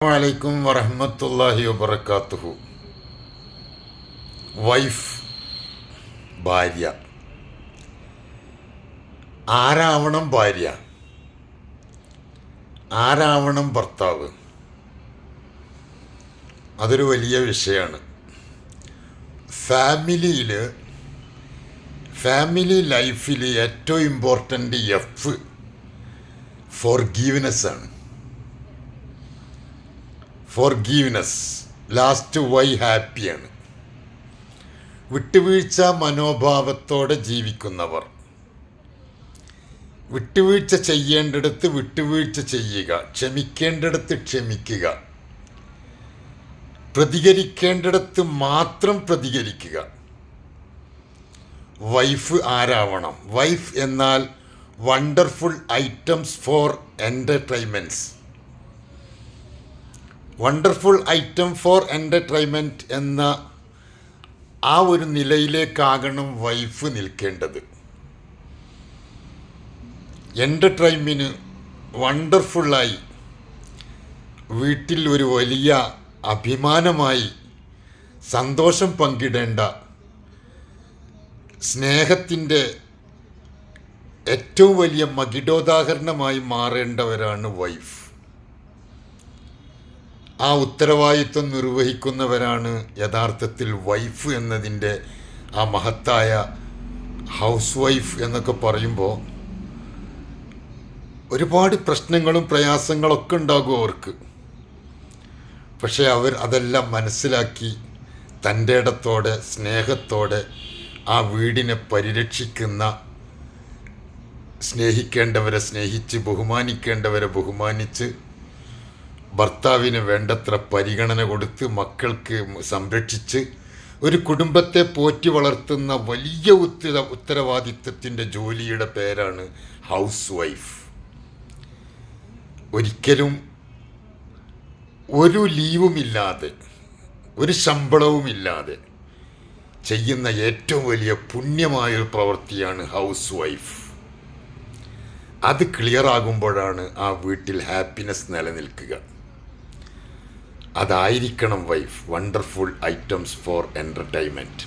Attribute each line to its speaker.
Speaker 1: വലൈക്കും വറഹ്മത്തുള്ളാഹി വബറകാതുഹു. വൈഫ്, ഭാര്യ. ആരാവണം ഭാര്യ, ആരാവണം ഭർത്താവ്? അതൊരു വലിയ വിഷയമാണ്. ഫാമിലി ലൈഫിൽ ഏറ്റവും ഇമ്പോർട്ടൻ്റ് എഫ് ഫോർഗീവ്നെസ് ആണ്. ഫോർഗീവ്നെസ്. ലാസ്റ്റ് വൈ ഹാപ്പിയാണ്. വിട്ടുവീഴ്ച മനോഭാവത്തോടെ ജീവിക്കുന്നവർ, വിട്ടുവീഴ്ച ചെയ്യേണ്ടിടത്ത് വിട്ടുവീഴ്ച ചെയ്യുക, ക്ഷമിക്കേണ്ടിടത്ത് ക്ഷമിക്കുക, പ്രതികരിക്കേണ്ടിടത്ത് മാത്രം പ്രതികരിക്കുക. വൈഫ് ആരാവണം? വൈഫ് എന്നാൽ wonderful items four entertainments. Wonderful item four entertainment എന്ന ആ ഒരു നിലയിലേക്കാകണം വൈഫ് നിൽക്കേണ്ടത്. എൻ്റർടൈൻമെൻറ്റിന് വണ്ടർഫുള്ളായി വീട്ടിൽ ഒരു വലിയ അഭിമാനമായി സന്തോഷം പങ്കിടേണ്ട, സ്നേഹത്തിൻ്റെ ഏറ്റവും വലിയ മകിടോദാഹരണമായി മാറേണ്ടവരാണ് വൈഫ്. ആ ഉത്തരവാദിത്വം നിർവഹിക്കുന്നവരാണ് യഥാർത്ഥത്തിൽ വൈഫ് എന്നതിൻ്റെ ആ മഹത്തായ ഹൗസ് വൈഫ് എന്നൊക്കെ പറയുമ്പോൾ ഒരുപാട് പ്രശ്നങ്ങളും പ്രയാസങ്ങളൊക്കെ ഉണ്ടാകും അവർക്ക്. പക്ഷേ അവർ അതെല്ലാം മനസ്സിലാക്കി തൻ്റെ ഇടത്തോടെ സ്നേഹത്തോടെ ആ വീടിനെ പരിരക്ഷിക്കുന്ന, സ്നേഹിക്കേണ്ടവരെ സ്നേഹിച്ച് ബഹുമാനിക്കേണ്ടവരെ ബഹുമാനിച്ച്, ഭർത്താവിന് വേണ്ടത്ര പരിഗണന കൊടുത്ത്, മക്കൾക്ക് സംരക്ഷിച്ച് ഒരു കുടുംബത്തെ പോറ്റി വളർത്തുന്ന വലിയ ഉത്തരവാദിത്വത്തിൻ്റെ ജോലിയുടെ പേരാണ് ഹൗസ് വൈഫ്. ഒരിക്കലും ഒരു ലീവുമില്ലാതെ, ഒരു ശമ്പളവുമില്ലാതെ ചെയ്യുന്ന ഏറ്റവും വലിയ പുണ്യമായൊരു പ്രവൃത്തിയാണ് ഹൗസ് വൈഫ്. അത് ക്ലിയർ ആകുമ്പോഴാണ് ആ വീട്ടിൽ ഹാപ്പിനെസ് നിലനിൽക്കുക. അതായിരിക്കണം wife. Wonderful items four entertainment.